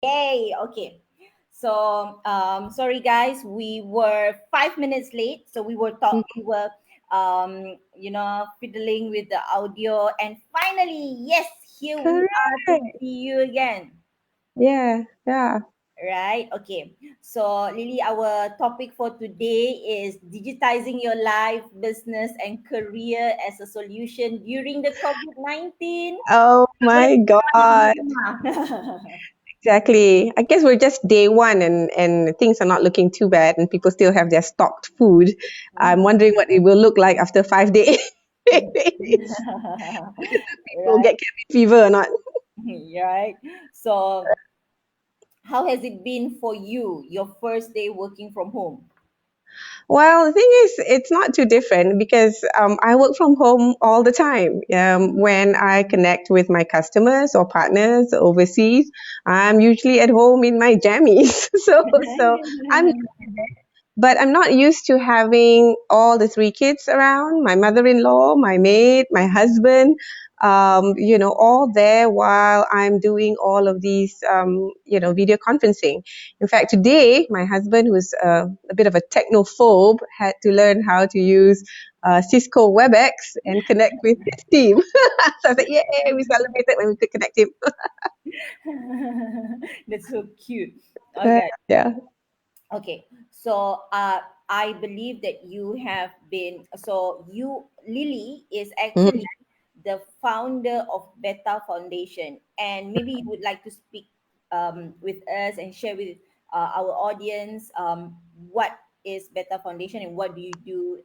Yay! Okay. So, sorry guys, we were 5 minutes late. So fiddling with the audio, and finally, yes, here we are to Correct. see you again. Yeah, yeah. Right? Okay. So, Lily, our topic for today is digitizing your life, business, and career as a solution during the COVID-19. Oh my God. Dilemma. Exactly. I guess we're just day one and things are not looking too bad and people still have their stocked food. I'm wondering what it will look like after 5 days. People Right. get cabin fever or not. Right. So, how has it been for you, your first day working from home? Well, the thing is, it's not too different because I work from home all the time. When I connect with my customers or partners overseas, I'm usually at home in my jammies. So I'm but I'm not used to having all the three kids around, my mother-in-law, my maid, my husband, all there while I'm doing all of these, video conferencing. In fact, today, my husband, who's a bit of a technophobe, had to learn how to use Cisco WebEx and connect with his team. So I said, yay, we celebrated when we could connect him. That's so cute. Okay. Yeah. Okay. So, I believe that Lily is Mhm. actually the founder of Beta Foundation, and maybe you would like to speak with us and share with our audience what is Beta Foundation and what do you do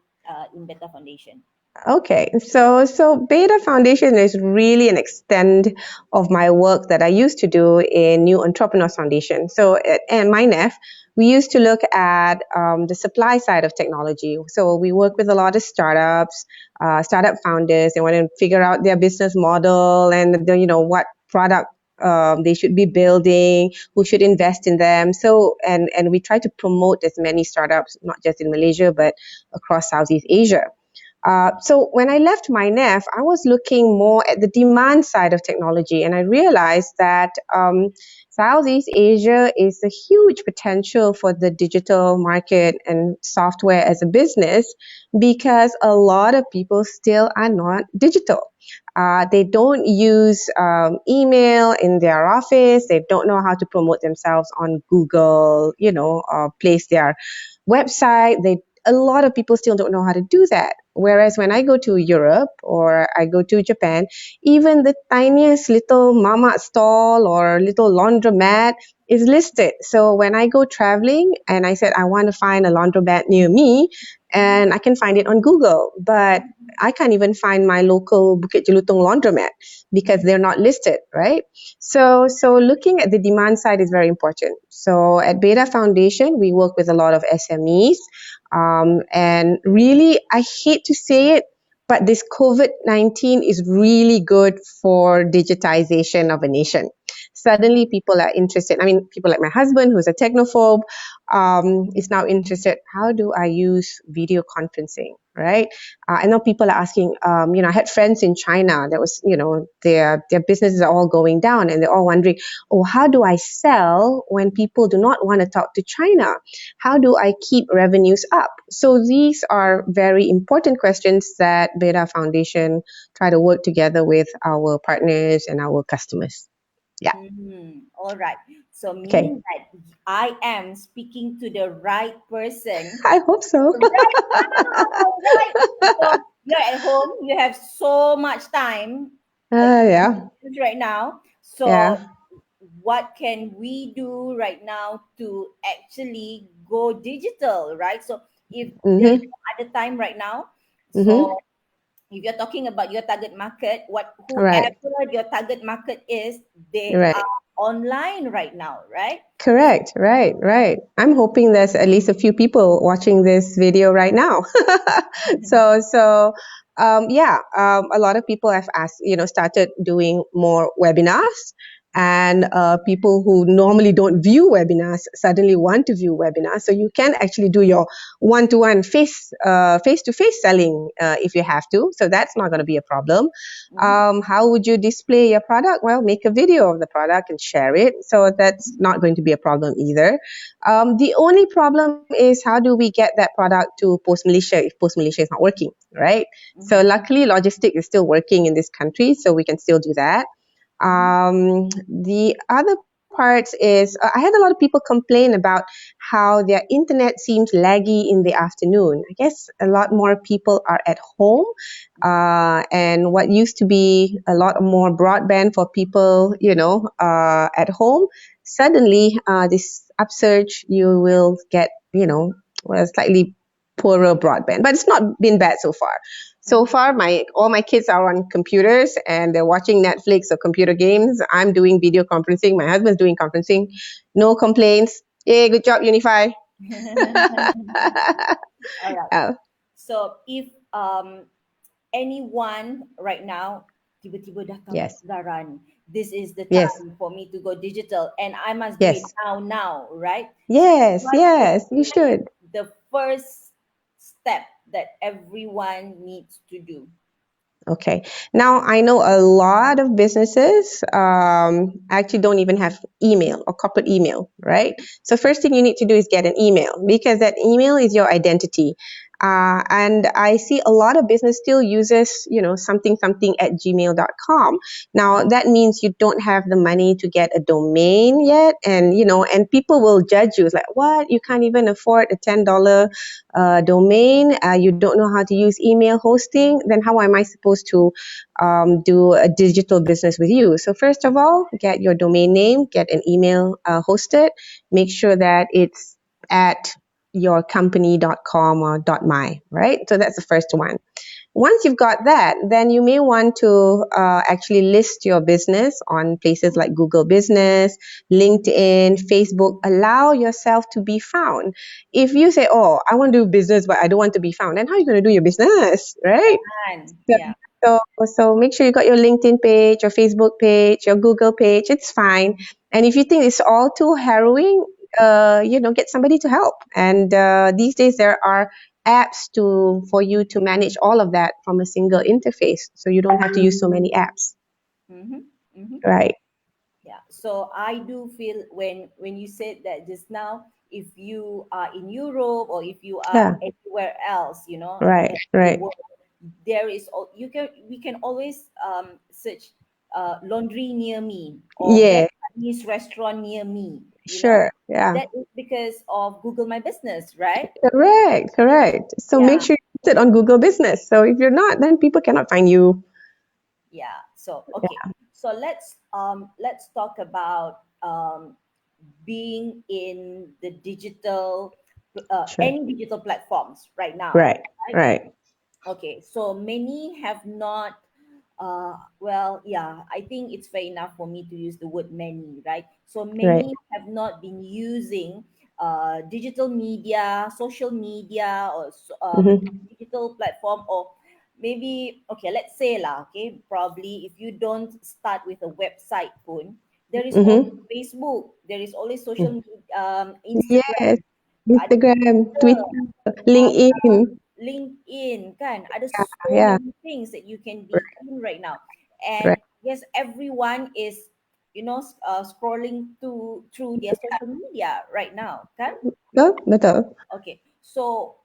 in Beta Foundation? Okay, so Beta Foundation is really an extent of my work that I used to do in New Entrepreneurs Foundation. So at MyNEF, we used to look at the supply side of technology. So we work with a lot of startups, startup founders. They want to figure out their business model and what product they should be building, who should invest in them. So and we try to promote as many startups, not just in Malaysia but across Southeast Asia. So when I left my NEF, I was looking more at the demand side of technology, and I realized that Southeast Asia is a huge potential for the digital market and software as a business because a lot of people still are not digital. They don't use email in their office. They don't know how to promote themselves on Google, place their website. A lot of people still don't know how to do that. Whereas when I go to Europe or I go to Japan, even the tiniest little mama stall or little laundromat is listed. So when I go traveling and I said I want to find a laundromat near me, and I can find it on Google, but I can't even find my local Bukit Jelutong laundromat because they're not listed, right? So looking at the demand side is very important. So at Beta Foundation, we work with a lot of SMEs. And really, I hate to say it, but this COVID-19 is really good for digitization of a nation. Suddenly, people are interested. I mean, people like my husband, who's a technophobe, is now interested. How do I use video conferencing? Right? I know people are asking. I had friends in China that was, their businesses are all going down, and they're all wondering, oh, how do I sell when people do not want to talk to China? How do I keep revenues up? So these are very important questions that Beta Foundation try to work together with our partners and our customers. Yeah. All right. So, Okay. meaning that I am speaking to the right person I hope so. right now, right? So, you're at home, you have so much time Yeah. right now. So, Yeah. what can we do right now to actually go digital, right? So, if there is Mm-hmm. no other time right now, so Mm-hmm. if you're talking about your target market, All right. whoever your target market is, they Right. are online right now, right? Correct. Right. Right. I'm hoping there's at least a few people watching this video right now. So, a lot of people have started doing more webinars. and people who normally don't view webinars suddenly want to view webinars. So you can actually do your one-to-one face-to-face selling if you have to. So that's not going to be a problem. Mm-hmm. How would you display your product? Well, make a video of the product and share it. So that's not going to be a problem either. The only problem is how do we get that product to Post Malaysia if Post Malaysia is not working, right? So Mm-hmm. luckily, logistics is still working in this country, so we can still do that. Mm-hmm. The other parts is I had a lot of people complain about how their internet seems laggy in the afternoon. I guess a lot more people are at home, and what used to be a lot more broadband for people, at home, suddenly this upsurge, you will get, well, slightly poorer broadband, but it's not been bad so far. So Mm-hmm. far, my all my kids are on computers and they're watching Netflix or computer games. I'm doing video conferencing. My husband's doing conferencing. No complaints. Yay, good job, Unify. All right. Uh, So if anyone right now tiba-tiba datang yes, keluaran, this is the yes, time for me to go digital and I must do it yes, now, right? So yes, what is yes, you should. the first step that everyone needs to do? Okay. Now I know a lot of businesses actually don't even have email or corporate email, right? So first thing you need to do is get an email because that email is your identity. And I see a lot of business still uses, something something at gmail.com. Now that means you don't have the money to get a domain yet, and people will judge you. It's like, what? You can't even afford a $10 domain, you don't know how to use email hosting, then how am I supposed to do a digital business with you? So first of all, get your domain name, get an email hosted, make sure that it's at yourcompany.com or .my, right? So that's the first one. Once you've got that, then you may want to actually list your business on places like Google Business, LinkedIn, Facebook. Allow yourself to be found. If you say, "Oh, I want to do business, but I don't want to be found," then how are you going to do your business, right? And So, yeah. so make sure you got your LinkedIn page, your Facebook page, your Google page. It's fine. And if you think it's all too harrowing, get somebody to help. And these days there are apps for you to manage all of that from a single interface, so you don't have to use so many apps. Mm-hmm. Mm-hmm. Right. Yeah. So I do feel when you said that just now, if you are in Europe or if you are Yeah. anywhere else, Right. in the Right. world, we can always search laundry near me or get Yeah. Chinese restaurant near me. Sure. Yeah. That is because of Google My Business, right? Correct. Correct. So make Yeah. sure you put it on Google Business. So if you're not, then people cannot find you. Yeah. So okay. So let's talk about being in the digital Sure. any digital platforms right now, Right. right? Right. Okay, so many have not well, yeah, I think it's fair enough for me to use the word many, right? So Right. many have not been using digital media, social media, or Mm-hmm. digital platform, or maybe, okay, let's say lah, okay, probably if you don't start with a website phone, there is always Mm-hmm. Facebook, there is always social media, Yes. Instagram, ada Instagram, Twitter, Twitter, LinkedIn. LinkedIn, kan? Ada so Yeah. many things that you can be in right now. Right. And yes, everyone is, scrolling through their social media right now, kan? Betul. Betul. Okay. So,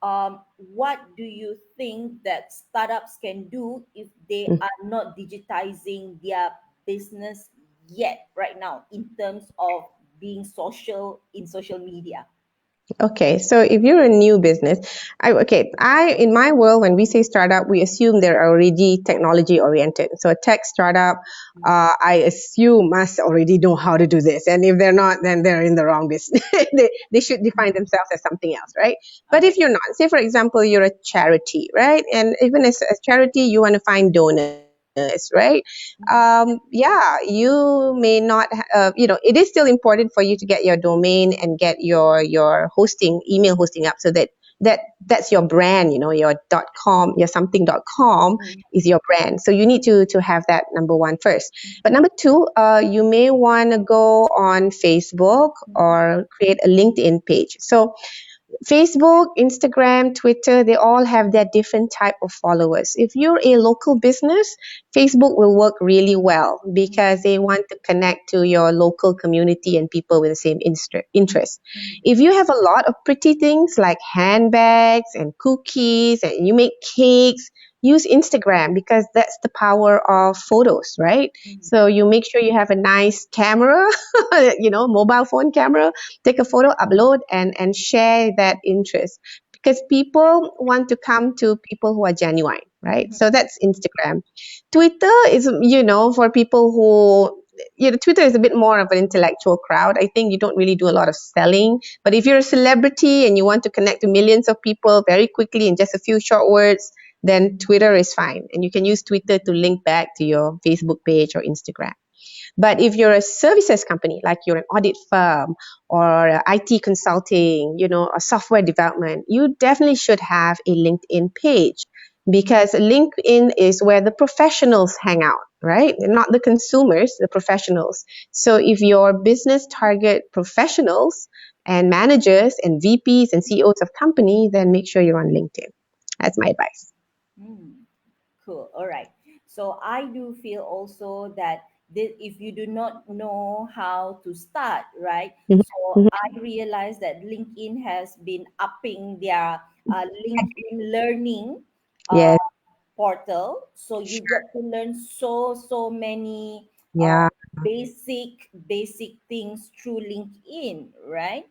what do you think that startups can do if they are not digitizing their business yet right now in terms of being social in social media? Okay, so if you're a new business, I in my world when we say startup, we assume they're already technology oriented. So a tech startup, I assume must already know how to do this, and if they're not, then they're in the wrong business. They should define themselves as something else, right? But Okay. if you're not, say for example, you're a charity, right? And even as a charity, you want to find donors, right? Yeah, you may not, it is still important for you to get your domain and get your hosting, email hosting up so that that's your brand, your .com, your something.com Mm, is your brand. So you need to have that number one first. But number two, you may want to go on Facebook mm, or create a LinkedIn page. So Facebook, Instagram, Twitter, they all have their different type of followers. If you're a local business, Facebook will work really well because they want to connect to your local community and people with the same interest. mm, If you have a lot of pretty things like handbags and cookies and you make cakes, use Instagram because that's the power of photos, right? mm, So you make sure you have a nice camera, mobile phone camera, take a photo, upload, and share that interest because people want to come to people who are genuine, right? mm, So that's Instagram. Twitter is, for people who, Twitter is a bit more of an intellectual crowd. I think you don't really do a lot of selling, but if you're a celebrity and you want to connect to millions of people very quickly in just a few short words, then Twitter is fine, and you can use Twitter to link back to your Facebook page or Instagram. But if you're a services company, like you're an audit firm or IT consulting, or software development, you definitely should have a LinkedIn page because LinkedIn is where the professionals hang out, right? Not the consumers, the professionals. So if your business target professionals and managers and VPs and CEOs of company, then make sure you're on LinkedIn. That's my advice. mm. Cool. All right. So I do feel also that if you do not know how to start, right? Mhm, So mhm. I realize that LinkedIn has been upping their LinkedIn learning uh, Yes. portal. So you get to learn so many Yeah. basic things through LinkedIn, right?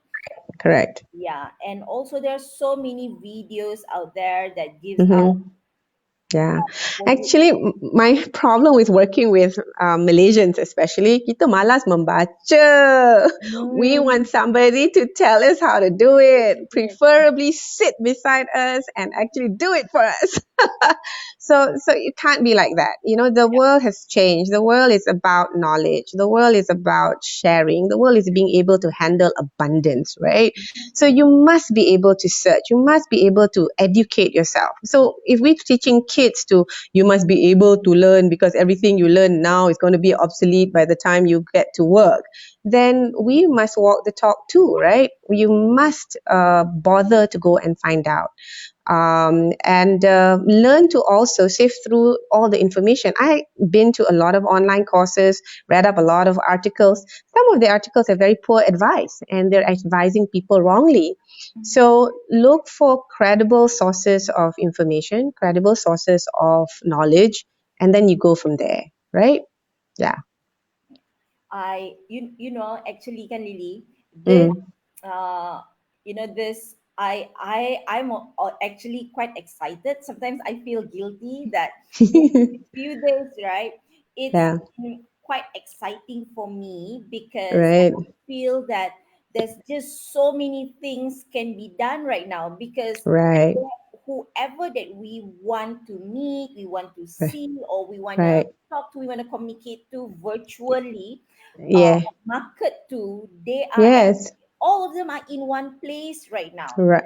Correct. Yeah, and also there's so many videos out there that gives out Mhm. Yeah, for you. actually, my problem with working with Malaysians, especially, kita malas membaca. We Mm, want somebody to tell us how to do it, yes. preferably sit beside us and actually do it for us. So it can't be like that. The world has changed. The world is about knowledge. The world is about sharing. The world is being able to handle abundance, right? So you must be able to search. You must be able to educate yourself. So if we're teaching kids to, you must be able to learn because everything you learn now is going to be obsolete by the time you get to work, then we must walk the talk too, right? You must bother to go and find out and learn to also sift through all the information. I've been to a lot of online courses, read up a lot of articles. Some of the articles have very poor advice and they're advising people wrongly. So look for credible sources of information, credible sources of knowledge, and then you go from there, right? Yeah. Actually, can Lily, this Mm. uh this I'm actually quite excited. Sometimes I feel guilty that these few days, right? It's Yeah. been quite exciting for me because Right. I feel that there's just so many things can be done right now because Right. whoever that we want to meet, we want to Right. see, or we want to Right. talk to, we want to communicate to virtually, Yeah. market to, they are Yes. all of them are in one place right now. Right.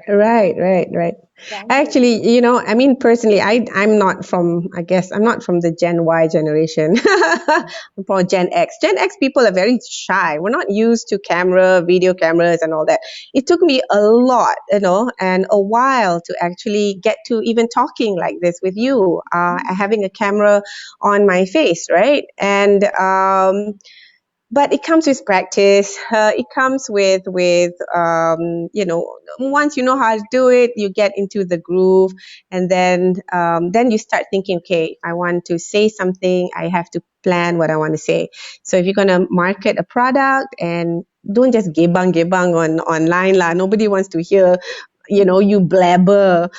Granted. Actually, I mean, personally, I'm not from, I guess, I'm not from the Gen Y generation. I'm from Gen X. Gen X people are very shy. We're not used to video cameras and all that. It took me a lot, and a while to actually get to even talking like this with you, having a camera on my face, right? And, but it comes with practice. It comes with once you know how to do it, you get into the groove, and then you start thinking, okay, if I want to say something, I have to plan what I want to say. So if you're gonna market a product, and don't just gebang on online lah. Nobody wants to hear, you blabber.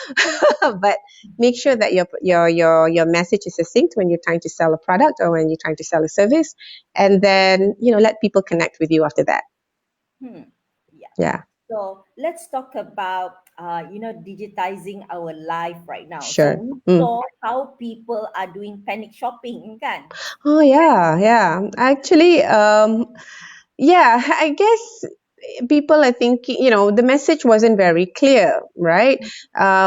But make sure that your message is succinct when you're trying to sell a product or when you're trying to sell a service, and then let people connect with you after that. Hmm. Yeah. Yeah, So let's talk about digitizing our life right now. So sure. we Mm. saw how people are doing panic shopping, kan? Oh yeah, yeah. Actually, yeah, I guess people are thinking, the message wasn't very clear, right?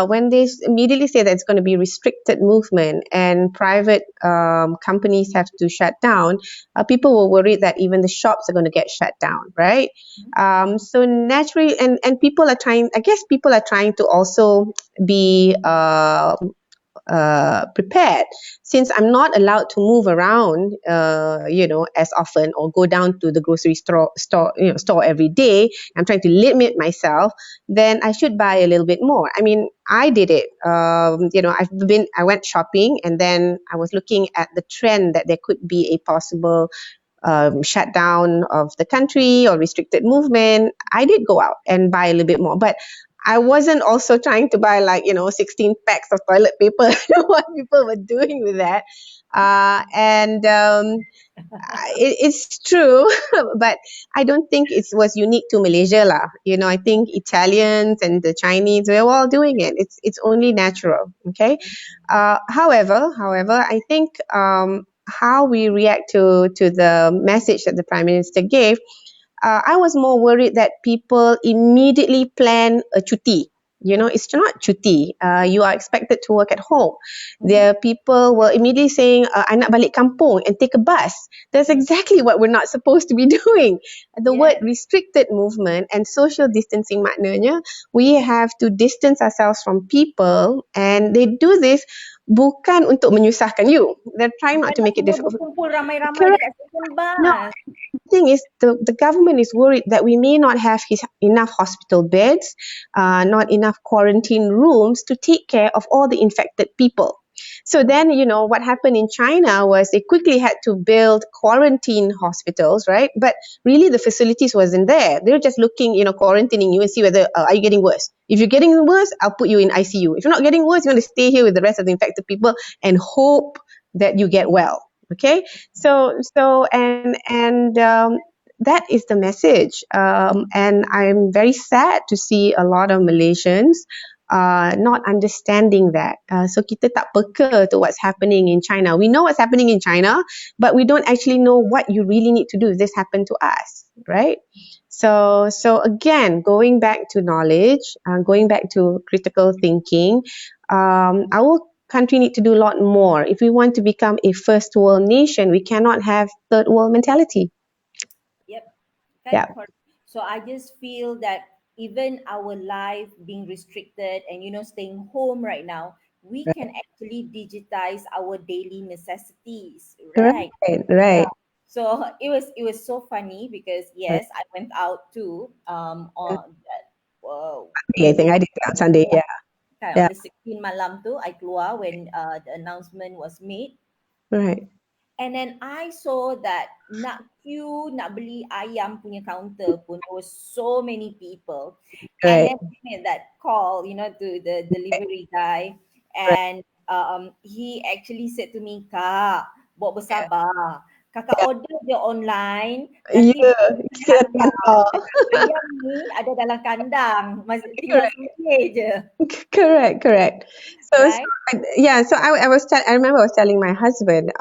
When they immediately say that it's going to be restricted movement and private companies have to shut down, people were worried that even the shops are going to get shut down, right? So naturally, and people are trying, I guess people are trying to also be prepared, since I'm not allowed to move around, as often, or go down to the grocery store every day. I'm trying to limit myself. Then I should buy a little bit more. I mean, I did it. I went shopping, and then I was looking at the trend that there could be a possible shutdown of the country or restricted movement. I did go out and buy a little bit more, but I wasn't also trying to buy, like, 16 packs of toilet paper. I know what people were doing with that. And it's true, but I don't think it was unique to Malaysia lah. I think Italians and the Chinese, we're all doing it. It's only natural. Okay. However, I think how we react to the message that the Prime Minister gave, I was more worried that people immediately plan a cuti. It's not cuti. You are expected to work at home. There, people were immediately saying, I nak balik kampung and take a bus. That's exactly what we're not supposed to be doing. The Yeah. word restricted movement and social distancing maknanya, we have to distance ourselves from people, and they do this bukan untuk menyusahkan you. They're trying Bukan not to nak make it suruh difficult. berkumpul ramai-ramai Correct. dekat stesen No, bas. thing is, the government is worried that we may not have enough hospital beds, not enough quarantine rooms to take care of all the infected people. So then, what happened in China was they quickly had to build quarantine hospitals, right? But really the facilities wasn't there. They were just looking, quarantining you and see whether, are you getting worse? If you're getting worse, I'll put you in ICU. If you're not getting worse, you're going to stay here with the rest of the infected people and hope that you get well. Okay. So that is the message. And I'm very sad to see a lot of Malaysians not understanding that. So kita tak peka to what's happening in China. We know what's happening in China, but we don't actually know what you really need to do if this happened to us, right? So again, going back to knowledge, going back to critical thinking, our country need to do a lot more. If we want to become a first world nation, we cannot have third world mentality. Yep, kan, Yeah, correct. So I just feel that even our life being restricted and staying home right now, we can right, actually digitize our daily necessities, right? right, Yeah. right. So it was so funny because Right. yes, I went out too on that I think birthday. I did that on Sunday. Yeah, Yeah, kan, on yeah, the 16 malam tu I keluar when the announcement was made. right, And then I saw that nak queue nak beli ayam punya counter pun there was so many people. And right, then we made that call, to the delivery guy, right. and he actually said to me, Kak, buat Yeah, bersabar. Kakak yeah. order je online, nanti Yeah, dia kita hantar. hantar. Ayam ni ada dalam kandang, tinggal Correct. sembelih je, Correct. right? I remember I was telling my husband,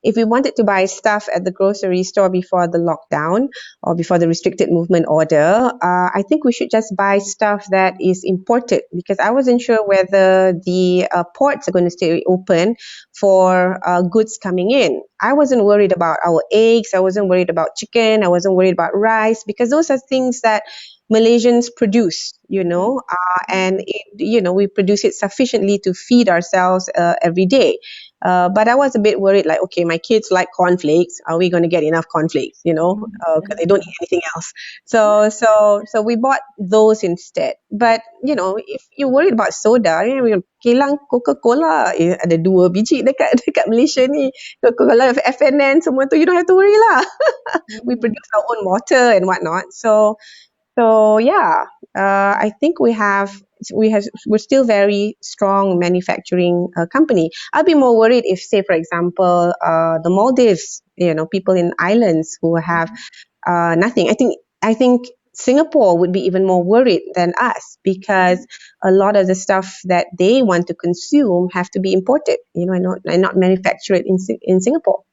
if we wanted to buy stuff at the grocery store before the lockdown or before the restricted movement order, I think we should just buy stuff that is imported, because I wasn't sure whether the ports are going to stay open for goods coming in. I wasn't worried about our eggs. I wasn't worried about chicken. I wasn't worried about rice, because those are things that Malaysians produce, Mhm, and we produce it sufficiently to feed ourselves every day. But I was a bit worried, like, okay, my kids like cornflakes. Are we going to get enough cornflakes? Because they don't eat anything else. So we bought those instead. But if you're worried about soda, kilang Coca-Cola, ada 2 biji dekat Malaysia ni. Coca-Cola, FNN, semua tu, you don't have to worry lah. We mhm, produce our own water and whatnot. So yeah, I think we're still very strong manufacturing company. I'll be more worried if, say, for example, the Maldives, people in islands who have mhm, nothing. I think Singapore would be even more worried than us, because a lot of the stuff that they want to consume have to be imported, and not manufactured in Singapore.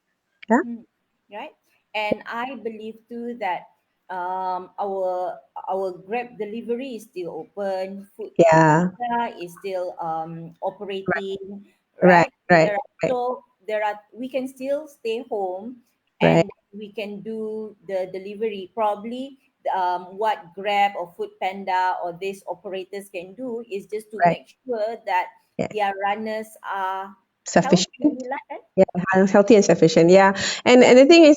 Yeah. mhm. Right? And I believe too that our Grab delivery is still open. Food Yeah. Panda is still operating, Right. right? Right. There are Right. so there are we can still stay home Right. and we can do the delivery. Probably what Grab or Food Panda or these operators can do is just to Right. make sure that Yeah. their runners are healthy, Sufficient. right? Yeah, healthy and sufficient. Yeah, and the thing is,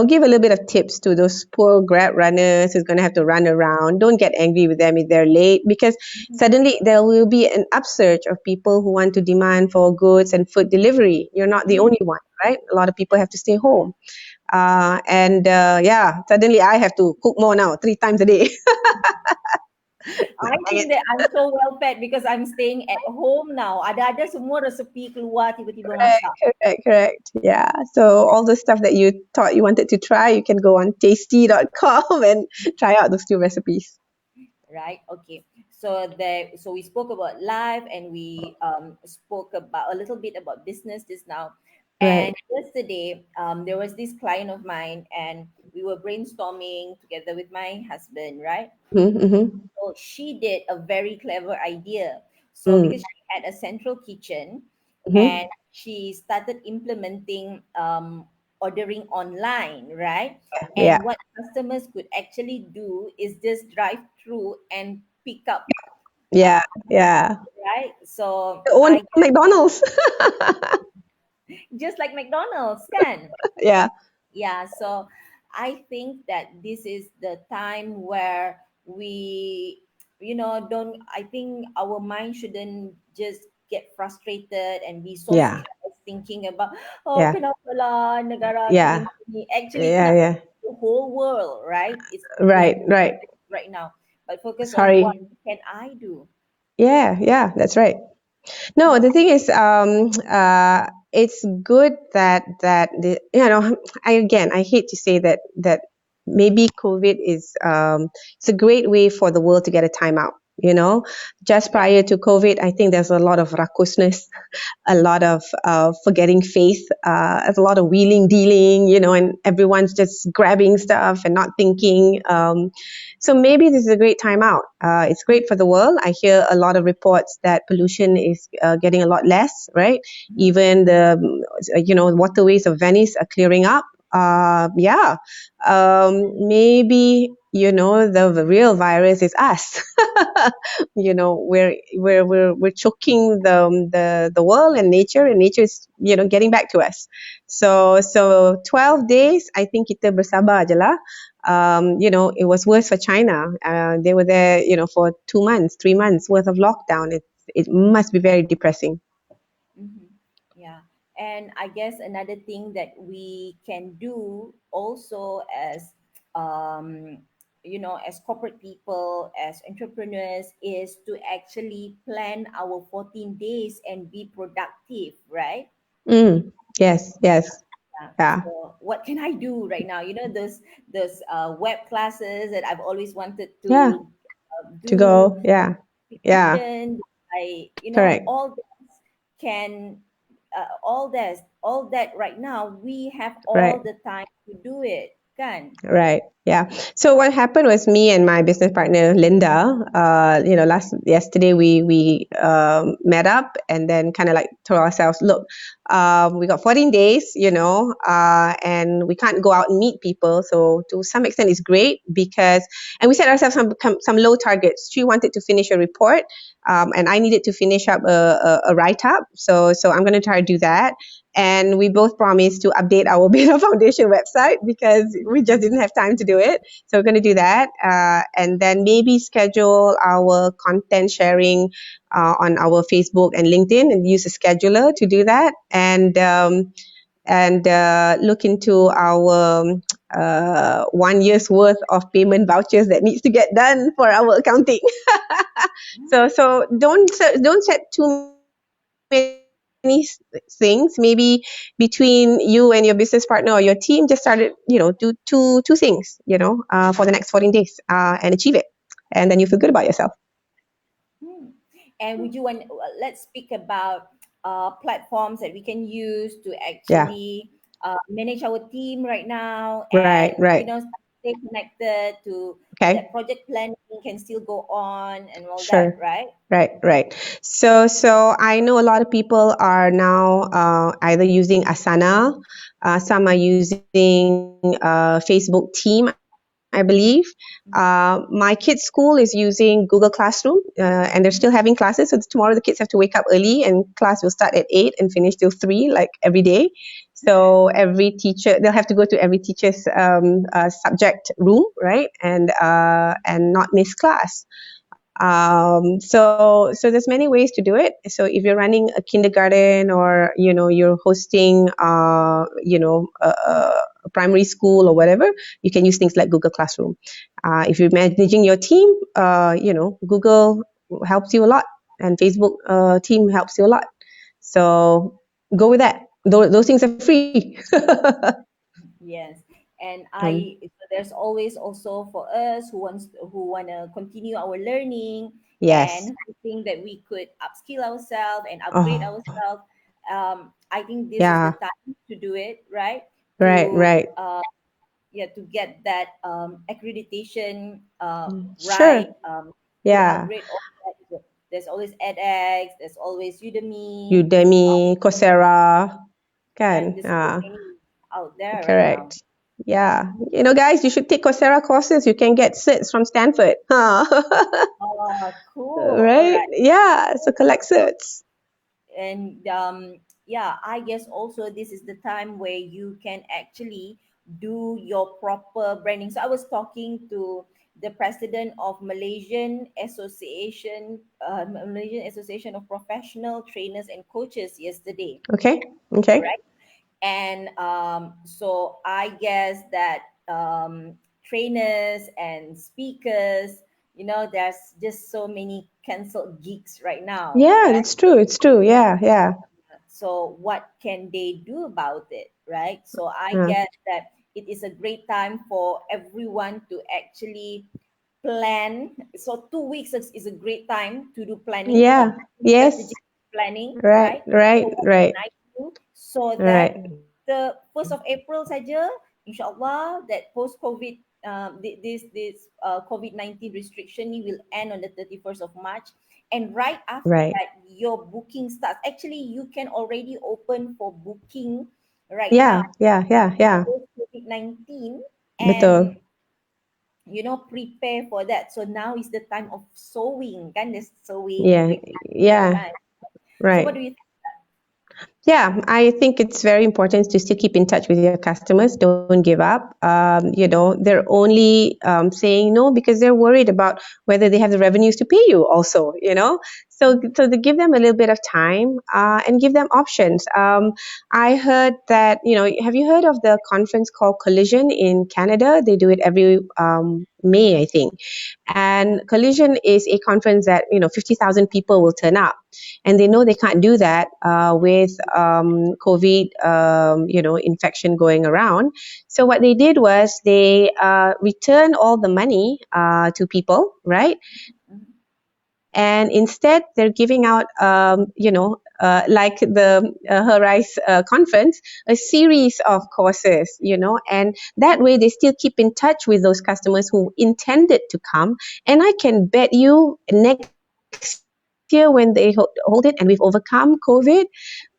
give a little bit of tips to those poor Grab runners who's going to have to run around. Don't get angry with them if they're late, because suddenly there will be an upsurge of people who want to demand for goods and food delivery. You're not the Mhm. only one, right? A lot of people have to stay home, and yeah, suddenly I have to cook more now, 3 times a day. I think that I'm so well fed because I'm staying at home now. Ada-ada semua resepi keluar tiba-tiba masak. Correct, correct. Yeah. So all the stuff that you thought you wanted to try, you can go on tasty.com and try out those new recipes. Right, okay, so we spoke about life and we spoke about a little bit about business just now. And Right. yesterday there was this client of mine and we were brainstorming together with my husband, right? Mm-hmm. So she did a very clever idea. So Mm-hmm. because she had a central kitchen and Mm-hmm. she started implementing ordering online, right? Yeah. And what customers could actually do is just drive through and pick up, Yeah. uh, Yeah. right? So Your own I McDonald's. just like McDonald's, can. Yeah. Yeah, so I think that this is the time where we, don't, I think our mind shouldn't just get frustrated and be so Yeah. stressed thinking about, oh, Yeah. kenapa lah negara aku Yeah. begini. Actually, Yeah. kenapa Yeah. the whole world, right? Is Right. Right. right now. But focus on what Sorry. can I do? Yeah. Yeah. That's right. No, the thing is, it's good that I hate to say that maybe COVID is it's a great way for the world to get a timeout. Just Yeah. prior to COVID, I think there's a lot of raucousness, a lot of forgetting faith, a lot of wheeling, dealing, and everyone's just grabbing stuff and not thinking. So maybe this is a great time out. It's great for the world. I hear a lot of reports that pollution is getting a lot less, right? Mhm. Even the, waterways of Venice are clearing up. Yeah. Maybe, the real virus is us. We're choking the world and nature is getting back to us. So 12 days, I think kita bersabar je lah. It was worse for China. They were there, for 2 months, 3 months worth of lockdown. It must be very depressing. Mm-hmm. Yeah. And I guess another thing that we can do also as as corporate people, as entrepreneurs, is to actually plan our 14 days and be productive, right? Mm. Yes, yes, Yeah. yeah, So what can I do right now? Those web classes that I've always wanted yeah. to To do, go, yeah, yeah, kitchen. correct, All this can, all that right now we have all right. the time to do it, kan? Right. Yeah. So what happened was me and my business partner Linda. Last yesterday we met up and then kind of like told ourselves, look, we got 14 days, and we can't go out and meet people. So to some extent, it's great because, and we set ourselves some low targets. She wanted to finish a report, and I needed to finish up a write up. So I'm going to try to do that. And we both promised to update our Beta Foundation website because we just didn't have time to do it. So we're going to do that, and then maybe schedule our content sharing on our Facebook and LinkedIn, and use a scheduler to do that, and look into our 1 year's worth of payment vouchers that needs to get done for our accounting. So don't set too many things. Maybe between you and your business partner or your team, just started, do two things, for the next 14 days, and achieve it, and then you feel good about yourself. Hmm. And would you want? Let's speak about platforms that we can use to Yeah. actually manage our team right now, Right. and Right. stay connected to that Okay. project planning can still go on and all that, Sure. right? Right, right. So I know a lot of people are now either using Asana, some are using Facebook Team, I believe. My kids' school is using Google Classroom, and they're still having classes. So tomorrow the kids have to wake up early, and class will start at 8 and finish till 3, like every day. So every teacher, they'll have to go to every teacher's subject room, right, and not miss class. So there's many ways to do it. So if you're running a kindergarten, or you're hosting a primary school or whatever, you can use things like Google Classroom. If you're managing your team, Google helps you a lot, and Facebook team helps you a lot. So go with that. Those things are free. Yes, and um, I so there's always also for us who wanna continue our learning yes. and who think that we could upskill ourselves and upgrade Oh, ourselves. I think this is the yeah. time to do it, right? Right, To right. yeah, to get that accreditation Sure. right. To Yeah. upgrade all that. There's always edX. There's always Udemy. Udemy, Coursera, And kan? there's so many out there right now. Correct. Yeah. Guys, you should take Coursera courses. You can get certs from Stanford. Huh? Oh, cool. All Right? right. Yeah. So collect certs. And yeah, I guess also this is the time where you can actually do your proper branding. So I was talking to the president of Malaysian Association of Professional Trainers and Coaches yesterday, Okay. Okay. right? And so I guess that trainers and speakers, there's just so many canceled gigs right now, Yeah, right? it's true. It's true. Yeah. Yeah. So what can they do about it, right? So I Uh, guess that it is a great time for everyone to actually plan. So 2 weeks is a great time to do planning, a yeah. good Yes. strategic planning, Right. right? Right. So what Right. can I do so that Right. the 1st of April saja, insyaAllah, that post-COVID, this COVID-19 restriction ni will end on the 31st of March. And right after Right. that, your booking starts. Actually, you can already open for booking right now, Yeah. Yeah. Yeah. Yeah. post-COVID-19, and Betul. prepare for that. So now is the time of sowing, kan? There's sowing, a Yeah. great time to sow, Yeah. right? So what Right. do you think? Yeah, I think it's very important to still keep in touch with your customers. Don't give up. They're only saying no because they're worried about whether they have the revenues to pay you also, So to give them a little bit of time and give them options. I heard that, have you heard of the conference called Collision in Canada? They do it every May, I think. And Collision is a conference that, 50,000 people will turn up, and they know they can't do that with COVID, infection going around. So what they did was they returned all the money to people, right? Mhm, And instead, they're giving out, like the Horizon conference, a series of courses, and that way they still keep in touch with those customers who intended to come. And I can bet you next year when they hold it and we've overcome COVID,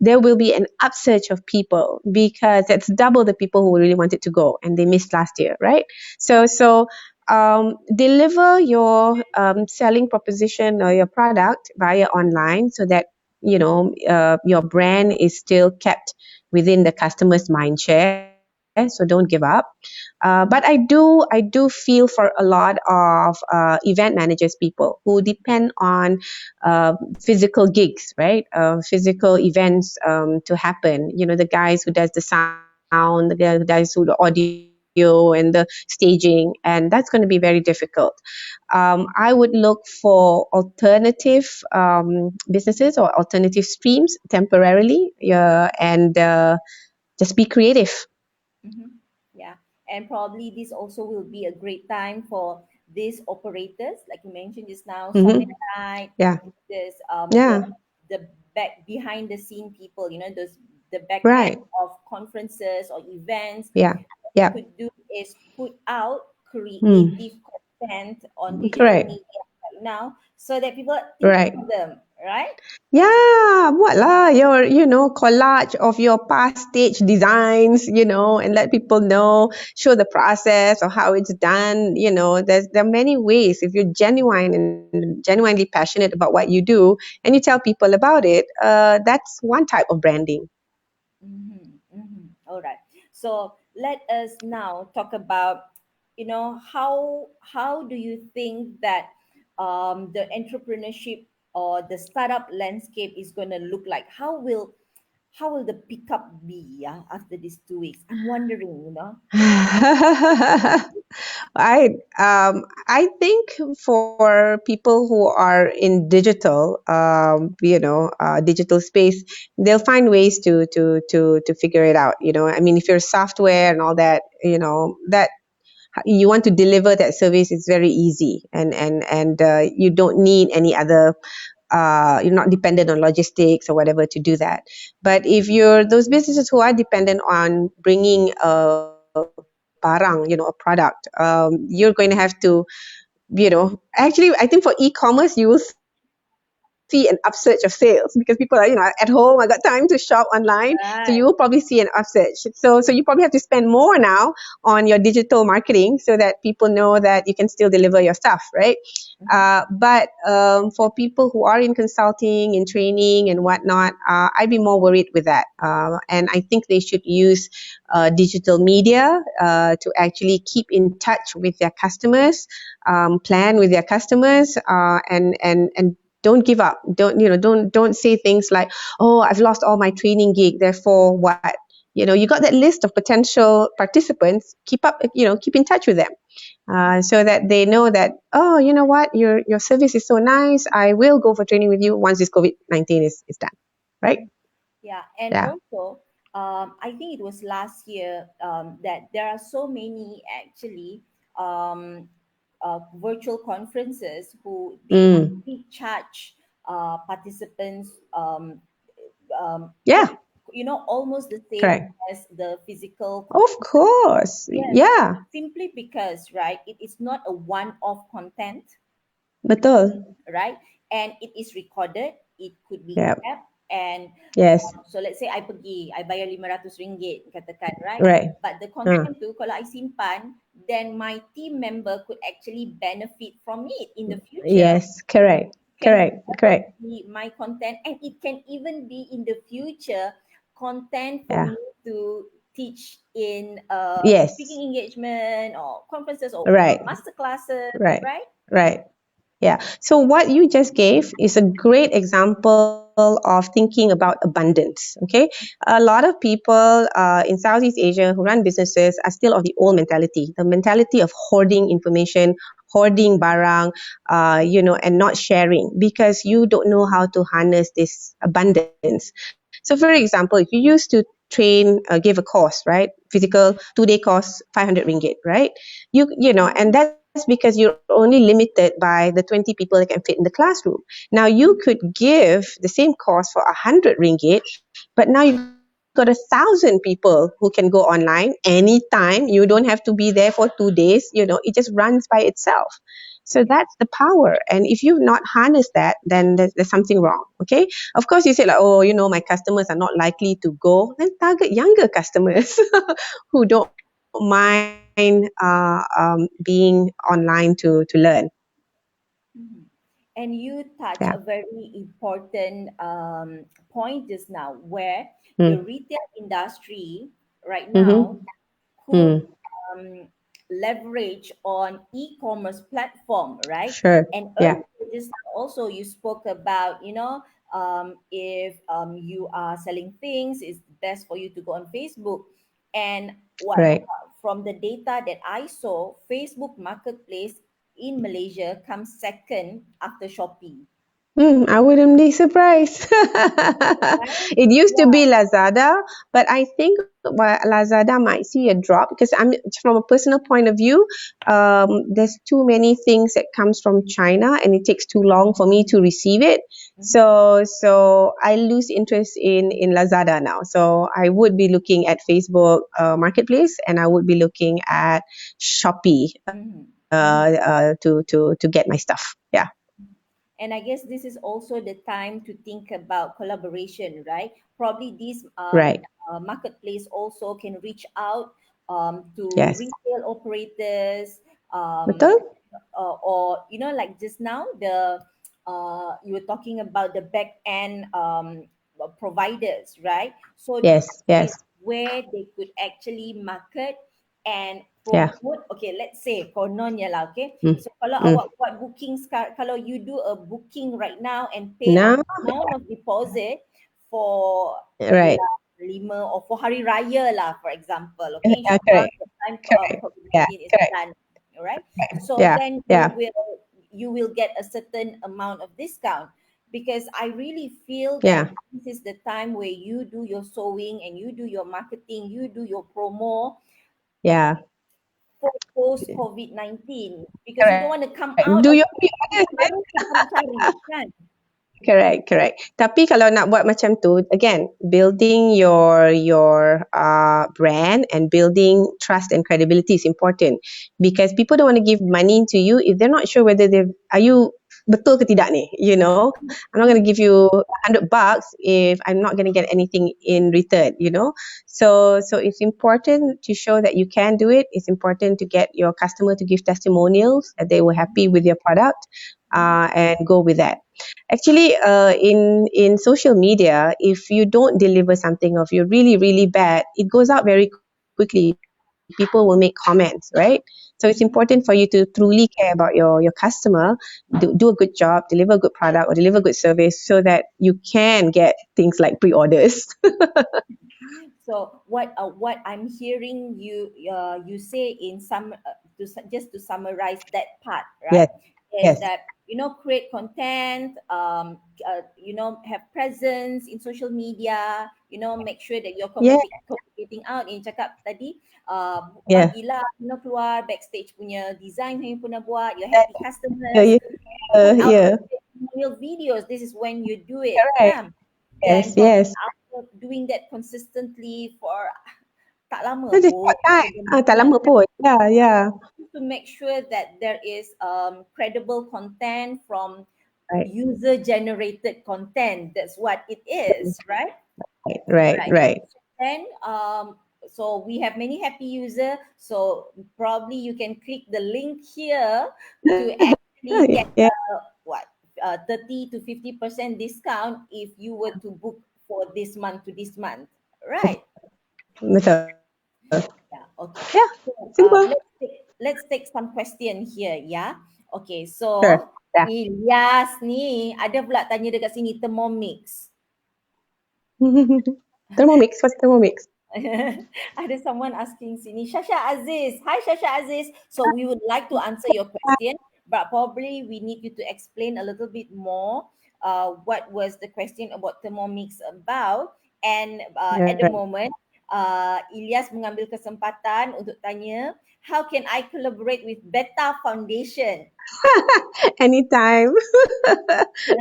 there will be an upsurge of people because that's double the people who really wanted to go and they missed last year, right? So deliver your selling proposition or your product via online so that your brand is still kept within the customer's mind share. So don't give up. But I do feel for a lot of event managers, people who depend on physical gigs, right? Physical events to happen. The guys who does the sound, the guy who does the audio and the staging, and that's going to be very difficult. I would look for alternative businesses or alternative streams temporarily, and just be creative. mhm. Yeah, and probably this also will be a great time for these operators, like you mentioned just now, Sound and Hmm. Light. Yeah, There's yeah, the back behind the scene people, those the back end right. of conferences or events. Yeah, we Yeah. could do is put out Mm. creative content on digital Correct. media right now so that people are thinking Right. of them, right? Yeah, what lah? Your, collage of your past stage designs, and let people know, show the process of how it's done. There are many ways. If you're genuine and genuinely passionate about what you do, and you tell people about it, that's one type of branding. All right. So let us now talk about, how do you think that the entrepreneurship or the startup landscape is going to look like? How will the pickup be? Yeah, after these 2 weeks, I'm wondering. I think for people who are in digital, digital space, they'll find ways to figure it out. I mean, if you're software and all that, that you want to deliver that service, it's very easy, and you don't need any other. You're not dependent on logistics or whatever to do that. But if you're those businesses who are dependent on bringing a barang, a product, you're going to have to, actually, I think for e-commerce, you will see an upsurge of sales because people are, at home, I got time to shop online. So you will probably see an Right. upsurge. So you probably have to spend more now on your digital marketing so that people know that you can still deliver your stuff, right? But for people who are in consulting, in training and whatnot, I'd be more worried with that. And I think they should use digital media to actually keep in touch with their customers, plan with their customers, and don't give up. Don't say things like, "Oh, I've lost all my training gig. Therefore, what?" You got that list of potential participants. Keep in touch with them, so that they know that, oh, you know what, your service is so nice. I will go for training with you once this COVID-19 is done, right? Yeah, and Yeah. also, I think it was last year that there are so many actually um, virtual conferences who they Mm. actually charge participants, Yeah. like, almost the same Correct. as the physical Of conference. course. Yes, Yeah. simply because, right, it is not a one-off content, Betul. right? And it is recorded, it could be Yeah. kept, and Yes. so let's say I bayar RM500 katakan, right? Right. But the uh, content tu kalau I simpan, then my team member could actually benefit from it in the future. yes. Correct. Can Correct. forever Correct. be my content, and it can even be in the future content for Yeah. me to teach in Yes. speaking engagement or conferences or Right. master classes, Right. right? Right. Yeah. So what you just gave is a great example of thinking about abundance. Okay. A lot of people in Southeast Asia who run businesses are still of the old mentality, the mentality of hoarding information, hoarding barang, and not sharing because you don't know how to harness this abundance. So for example, if you used to give a course, right? Physical 2-day course, 500 ringgit, right? And that's because you're only limited by the 20 people that can fit in the classroom. Now you could give the same course for 100 ringgit, but now you've got 1,000 people who can go online anytime. You don't have to be there for 2 days. It just runs by itself. So that's the power. And if you've not harnessed that, then there's something wrong. Okay. Of course, you say like, oh, my customers are not likely to go. Then target younger customers who don't mind being online to learn. Mhm. And you touch Yeah. a very important point just now, where the Mm. retail industry right now Mm-hmm. could Mm. um, leverage on e-commerce platform, right? Sure. And Yeah. earlier just also you spoke about, if you are selling things, it's best for you to go on Facebook. And what Right. from the data that I saw, Facebook Marketplace in Malaysia comes second after Shopee. I wouldn't be surprised. Right? It used to Yeah. be Lazada, but I think Lazada might see a drop because from a personal point of view, there's too many things that comes from China and it takes too long for me to receive it. So I lose interest in Lazada now. So I would be looking at Facebook Marketplace, and I would be looking at Shopee Mm-hmm. Mm-hmm. to get my stuff. Yeah. And I guess this is also the time to think about collaboration, right? Probably these Right. marketplace also can reach out to Yes. retail operators, um, Betul? or like just now you were talking about the back end providers, right? So Yes. that is Yes. where they could actually market and Yeah. promote. Okay, let's say kononnya lah, okay. Mm. So kalau Mm. awak buat booking sekarang, kalau you do a booking right now and pay Now, amount of deposit for right. lima or for hari raya lah, for example, okay, Yeah, insyaAllah correct. the time Correct. Yeah. COVID-19 is Correct. done, all right. So Yeah. then Yeah. you will get a certain amount of discount, because I really feel that Yeah. this is the time where you do your sewing and you do your marketing, you do your promo Yeah. for post COVID-19, because you don't Correct. want to come out Do of your pre-orders. baru kita nak cari kan. Correct, correct. Tapi kalau nak buat macam tu, again, building your brand and building trust and credibility is important, because people don't want to give money to you if they're not sure whether they are you betul ke tidak ni. You know, I'm not going to give you $100 if I'm not going to get anything in return. You know, so it's important to show that you can do it. It's important to get your customer to give testimonials that they were happy with your product, and go with that. Actually, in social media, if you don't deliver something or if you're really bad, it goes out very quickly. People will make comments, right? So it's important for you to truly care about your customer, do a good job, deliver a good product or deliver good service, so that you can get things like pre-orders. So what I'm hearing you say in some just to summarize that part, Yes, right, is yes, that create content, have presence in social media, make sure that you're yeah, communicating out. In cakap tadi, yeah, bagilah keluar backstage punya design yang you pernah buat, your yeah, happy customers, yeah, put out yeah. real videos. This is when you do it, Correct. kan? Then Yes, probably yes. after doing that consistently for tak lama That is pun, part time. sebulan Tak kan, lama pun. Yeah, yeah. to make sure that there is credible content from Right, user generated content. That's what it is, right? right, right, Right. right. Then so we have many happy user. So probably you can click the link here to actually get Yeah, what 30 to 50% discount if you were to book for this month to this month, right? betul. Yeah, okay. Yeah, So simple. let's take some question here, yeah. Okay, Sure. so Yeah. Ilyas ni ada pula tanya dekat sini Thermomix. Thermomix. What's Thermomix? Ada someone asking sini, Shasha Aziz. Hi Shasha Aziz. So we would like to answer your question, but probably we need you to explain a little bit more what was the question about Thermomix about. And at the Right. moment, Ilyas mengambil kesempatan untuk tanya, how can I collaborate with Beta Foundation? Anytime. Okay.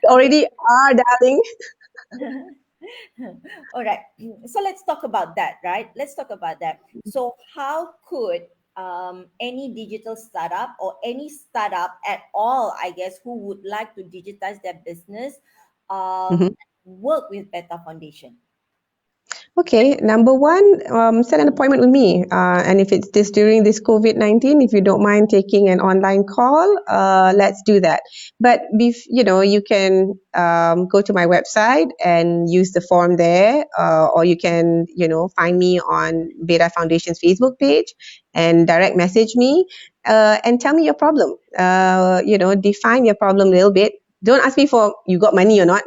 Already are, darling. All right. So let's talk about that, right? Let's talk about that. So how could any digital startup or any startup at all, I guess, who would like to digitize their business, Mhm. work with Beta Foundation? Okay, number one, set an appointment with me. And if it's this during this COVID-19, if you don't mind taking an online call, let's do that. But you can go to my website and use the form there, or you can, find me on Beta Foundation's Facebook page and direct message me, and tell me your problem. Define your problem a little bit. Don't ask me for you got money or not.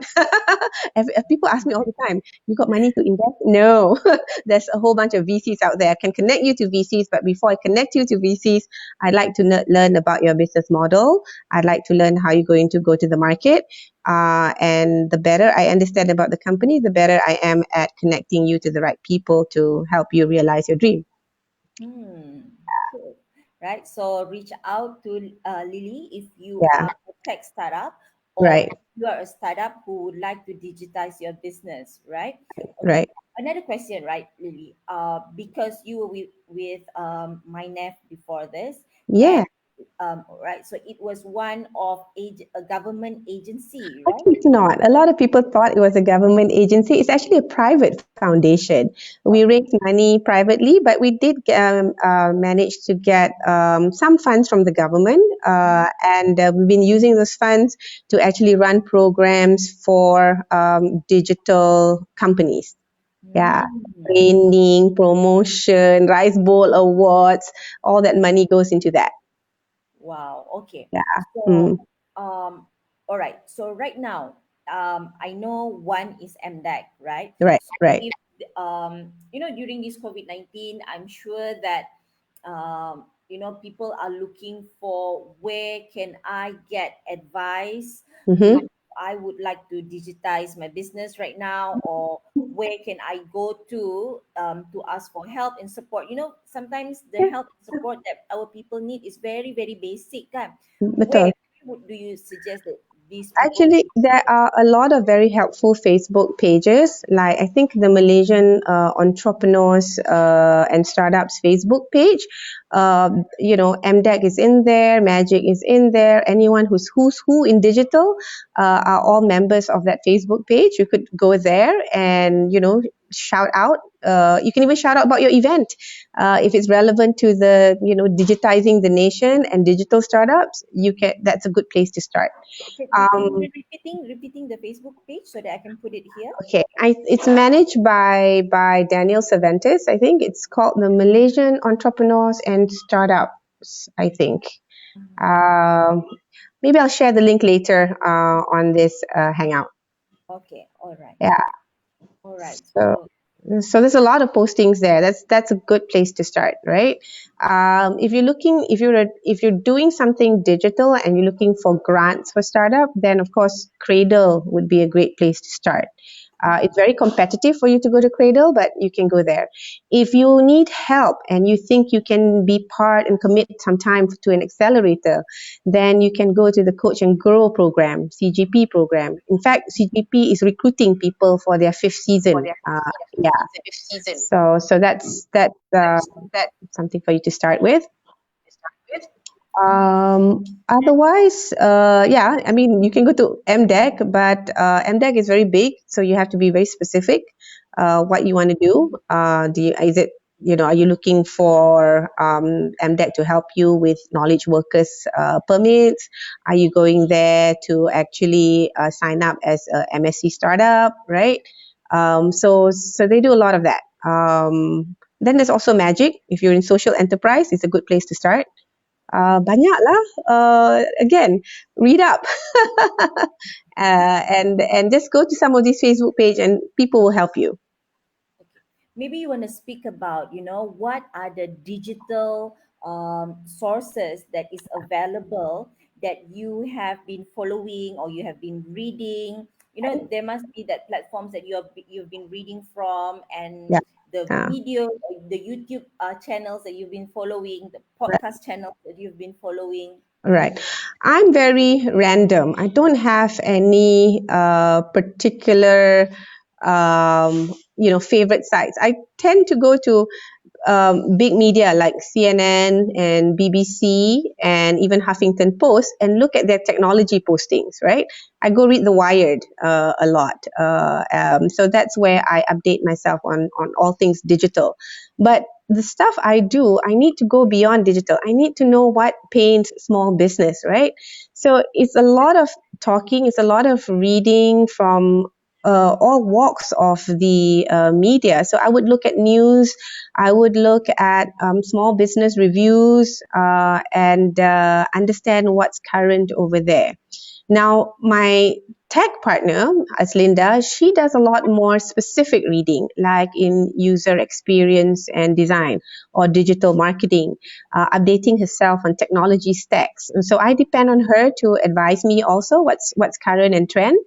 People ask me all the time, you got money to invest? No. There's a whole bunch of VCs out there. I can connect you to VCs, but before I connect you to VCs, I'd like to learn about your business model. I'd like to learn how you're going to go to the market. And the better I understand about the company, the better I am at connecting you to the right people to help you realize your dream. Cool. Right. So reach out to Lily if you Yeah. are a tech startup or right, you are a startup who would like to digitize your business, right? Okay. right. Another question, right, Lily? Because you were with my NEF before this, and Yeah. right, so it was one of a government agency, right? Actually, it's not. A lot of people thought it was a government agency. It's actually a private foundation. We Okay. raised money privately, but we did manage to get some funds from the government, and we've been using those funds to actually run programs for digital companies. Yeah, Mm. training, promotion, Rice Bowl awards, all that money goes into that. Wow. Okay. Yeah. So, Mm. all right. So right now, I know one is MDAC, right? Right, So right. if during this COVID-19, I'm sure that people are looking for where can I get advice if Mm-hmm. I would like to digitize my business right now, or where can I go to ask for help and support. Sometimes the help and support that our people need is very, very basic, kan? Betul. Do you suggest that these people? Actually, there are a lot of very helpful Facebook pages. Like I think the Malaysian entrepreneurs and startups Facebook page. MDEC is in there, Magic is in there. Anyone who's who in digital are all members of that Facebook page. You could go there and shout out. You can even shout out about your event if it's relevant to the digitizing the nation and digital startups. You can. That's a good place to start. Okay, do you Um, mind repeating the Facebook page so that I can put it here? okay, it's managed by Daniel Cervantes. I think it's called the Malaysian Entrepreneurs and Startups. I think. Um, Maybe I'll share the link later on this hangout. Okay, all right, Yeah. all right. So So, so there's a lot of postings there. That's a good place to start, right? If you're looking, if you're doing something digital and you're looking for grants for startup, then of course Cradle would be a great place to start. It's very competitive for you to go to Cradle, but you can go there. If you need help and you think you can be part and commit some time to an accelerator, then you can go to the Coach and Grow program, CGP program. In fact, CGP is recruiting people for their fifth season. Yeah, so that's something for you to start with. Otherwise, yeah, I mean, you can go to MDEC, but MDEC is very big, so you have to be very specific what you want to do. Is it, are you looking for MDEC to help you with knowledge workers permits? Are you going there to actually sign up as a MSc startup, right? So they do a lot of that. Then there's also Magic. If you're in social enterprise, it's a good place to start. Banyaklah. Again, read up and just go to some of these Facebook page and people will help you. okay, maybe you want to speak about, what are the digital sources that is available that you have been following or you have been reading. There must be that platforms that you've been reading from, and Yeah. the Uh, video, the YouTube channels that you've been following, the podcast channels that you've been following. right. I'm very random. I don't have any particular favorite sites. I tend to go to big media like CNN and BBC and even Huffington Post and look at their technology postings, right? I go read The Wired a lot. So that's where I update myself on all things digital. But the stuff I do, I need to go beyond digital. I need to know what pains small business, right? So it's a lot of talking, it's a lot of reading from all walks of the media. So I would look at news, I would look at small business reviews and understand what's current over there. Now, my tech partner, as Linda, she does a lot more specific reading, like in user experience and design or digital marketing, updating herself on technology stacks. And so I depend on her to advise me also what's current and trend,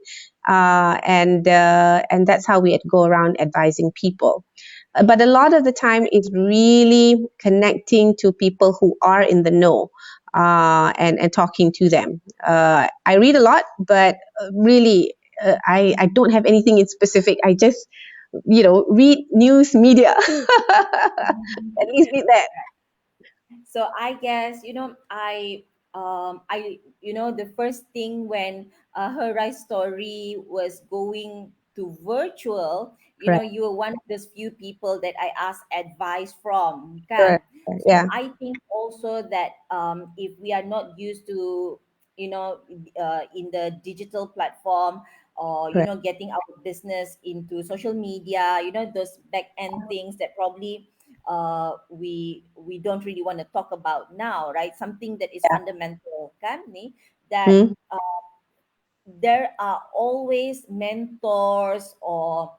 and that's how we go around advising people. But a lot of the time, it's really connecting to people who are in the know and talking to them. I read a lot, but really, I don't have anything in specific. I just, read news media. At least read that. So I guess the first thing when her rise story was going to virtual, Correct. you were one of those few people that I asked advice from, Correct. can. So Yeah. I think also that if we are not used to in the digital platform, or Correct. getting our business into social media, those back end things that probably we don't really want to talk about now, right? Something that is Yeah. fundamental, kan ni, that Hmm. there are always mentors, or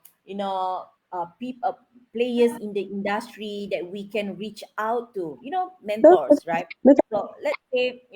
people, players in the industry that we can reach out to, Betul, mentors, right? betul. So let's say,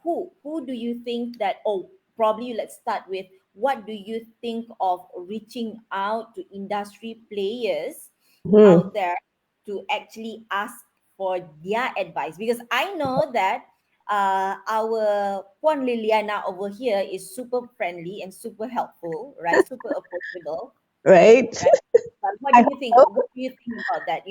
who do you think that, oh, probably let's start with, what do you think of reaching out to industry players Hmm. out there to actually ask for their advice? Because I know that our Puan Liliana over here is super friendly and super helpful, right? Super approachable, Right. right? But what I do hope you think? so. What do you think about that?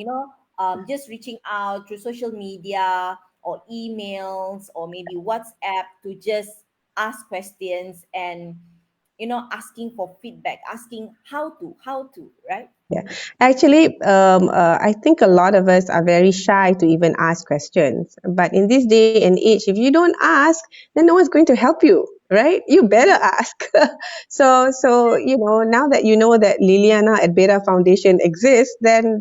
Just reaching out through social media or emails or maybe WhatsApp to just ask questions, and asking for feedback, asking how to, right? Yeah, actually, I think a lot of us are very shy to even ask questions. But in this day and age, if you don't ask, then no one's going to help you, right? You better ask. So now that you know that Liliana at Beta Foundation exists, then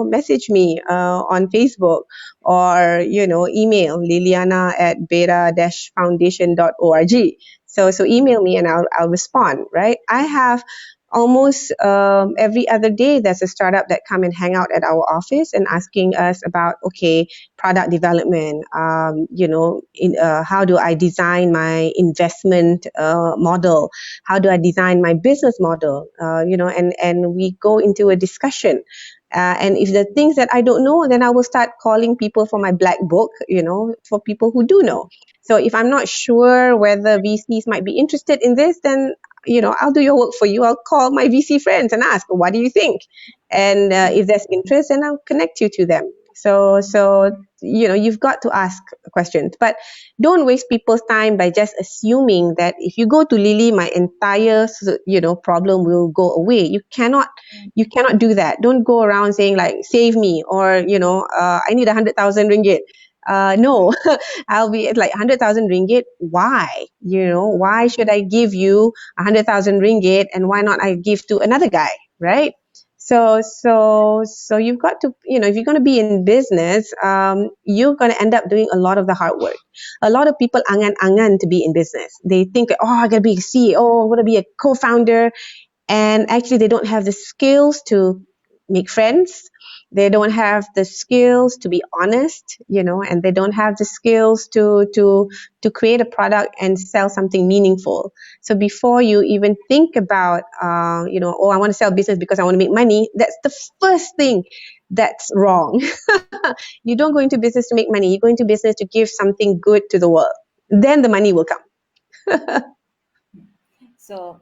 message me on Facebook, or email Liliana at beta-foundation.org. So email me and I'll respond, right? I have almost every other day there's a startup that come and hang out at our office and asking us about, okay, product development, how do I design my investment model, how do I design my business model, and we go into a discussion. And if the things that I don't know, then I will start calling people for my black book, for people who do know. So if I'm not sure whether VCs might be interested in this, then I'll do your work for you. I'll call my VC friends and ask, what do you think? And if there's interest, then I'll connect you to them. So you've got to ask questions, but don't waste people's time by just assuming that if you go to Lily, my entire problem will go away. You cannot do that. Don't go around saying like, save me, or I need 100,000 ringgit. No, I'll be at like 100,000 ringgit. Why? Why should I give you 100,000 ringgit, and why not I give to another guy, right? So you've got to, if you're going to be in business, you're going to end up doing a lot of the hard work. A lot of people angan to be in business. They think, oh, I gotta be a CEO, I gotta be a co-founder, and actually they don't have the skills to make friends. They don't have the skills to be honest, and they don't have the skills to create a product and sell something meaningful. So before you even think about oh, I want to sell business because I want to make money, that's the first thing that's wrong. You don't go into business to make money. You go into business to give something good to the world, then the money will come. So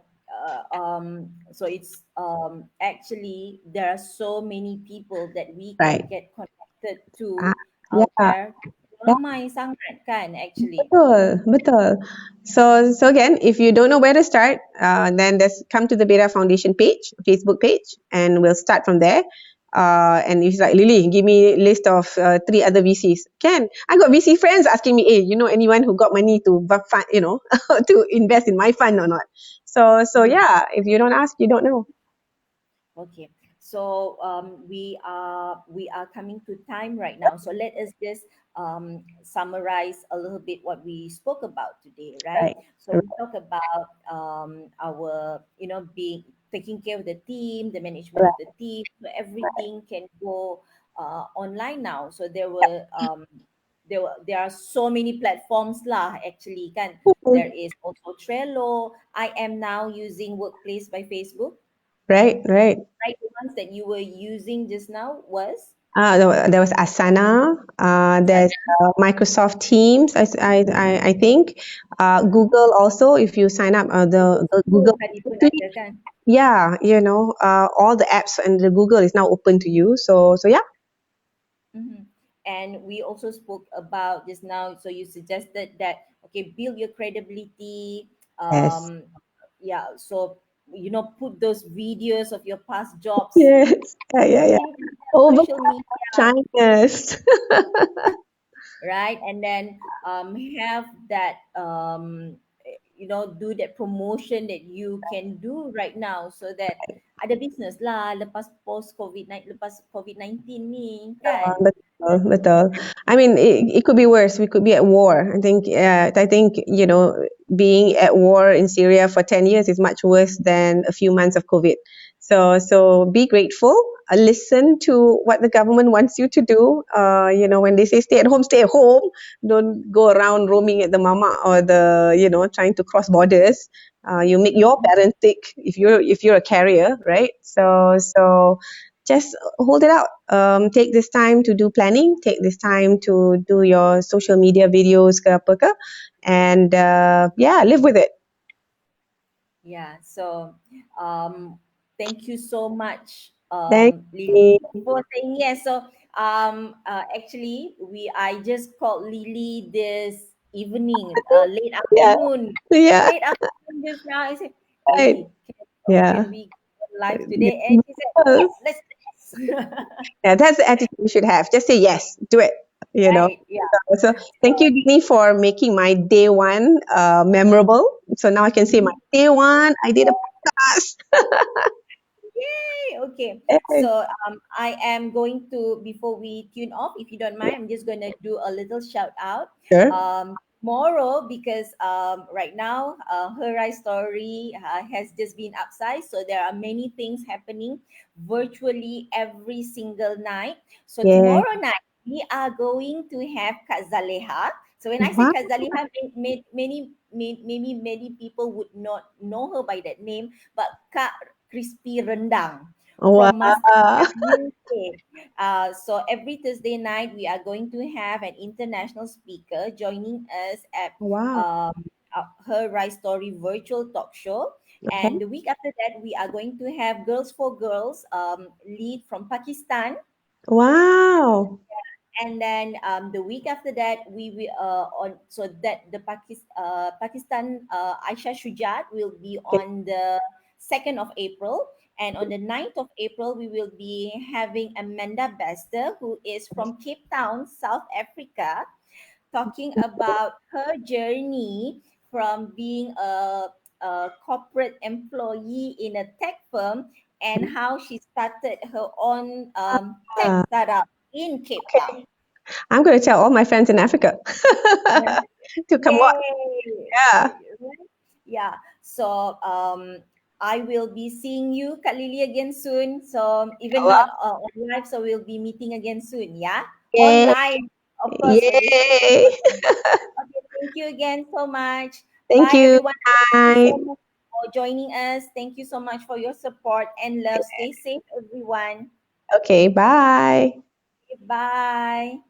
so it's actually there are so many people that we can Right. get connected Ah, to out yeah. there. Ramai sangat kan actually. Betul, betul. So again, if you don't know where to start, then just come to the Beta Foundation page, Facebook page, and we'll start from there. And if it's like, Lily, give me a list of 3 other VCs. Can I got VC friends asking me, hey, you know anyone who got money to fund, to invest in my fund or not? So yeah, if you don't ask, you don't know. Okay, so we are coming to time right now. So let us just summarize a little bit what we spoke about today, right? Right. So we talk about our being taking care of the team, the management of Right. the team. So everything can go online now. So there are so many platforms lah actually kan. There is also Trello. I am now using Workplace by Facebook, Right. Right. right? The ones that you were using just now was? There was Asana. There's Sana, Microsoft Teams. I think Google also. If you sign up, the Google Google tadi pun Suite, ada kan? yeah, all the apps and the Google is now open to you. So yeah. Mhm. And we also spoke about just now. So you suggested that okay, build your credibility. Yes. Yeah. So put those videos of your past jobs Yes. Yeah, yeah, yeah. in Overcome social media, shyness. right? And then have that do that promotion that you can do right now so that ada business lah lepas post COVID-19 ni kan. Betul, betul. I mean, it could be worse. We could be at war. I think, being at war in Syria for 10 years is much worse than a few months of COVID. So be grateful. Listen to what the government wants you to do. When they say stay at home, stay at home. Don't go around roaming at the mama or trying to cross borders. You make your Mhm. parents sick if you're a carrier, right? So just hold it out. Take this time to do planning. Take this time to do your social media videos ke apa ke, and yeah, live with it. Yeah, so thank you so much, Thank Lily, you. for saying yes. So actually, I just called Lily this evening, late Yeah, afternoon, yeah, just now. I said, right. Lily, can Yeah. we go live today? And she said, yes, Yes. let's do this. Yeah, that's the attitude you should have. Just say yes, do it. You know. Right? Yeah. So thank you, So, Dini, for making my day one memorable. So now I can say my mhm. day one, I did a podcast. Yay! Okay. Hey, So I am going to, before we tune off, if you don't mind, I'm just going to do a little shout out. sure. Tomorrow, because right now, Her Rise Story has just been upsized. So there are many things happening virtually every single night. So Yeah. tomorrow night, we are going to have Kak Zaleha. So when I say Wow. Kak Zaleha, maybe many people would not know her by that name, but Kak crispy rendang Wow. from MasterChef UK. So every Thursday night, we are going to have an international speaker joining us at Wow. Her Rise Story virtual talk show. Okay. And the week after that, we are going to have Girls for Girls lead from Pakistan. Wow. And then the week after that, we will on so that the Pakistan Aisha Shujat will be Okay. on the 2nd of April, and on the 9th of April we will be having Amanda Bester, who is from Cape Town, South Africa, talking about her journey from being a corporate employee in a tech firm and how she started her own tech Ah, startup in Cape okay. Town. I'm going to tell all my friends in Africa Yeah. to come watch. Yay! Yeah. Yeah. So I will be seeing you, Kak Lily, again soon. So even Wow. not on live, so we'll be meeting again soon. Yeah. Yay. Online, of course, for this. Yay. Okay. Thank you again so much. Thank Bye, you. everyone. Thank you so Bye. much for joining us. Thank you so much for your support and love. Stay safe, everyone. Okay. Bye. Bye.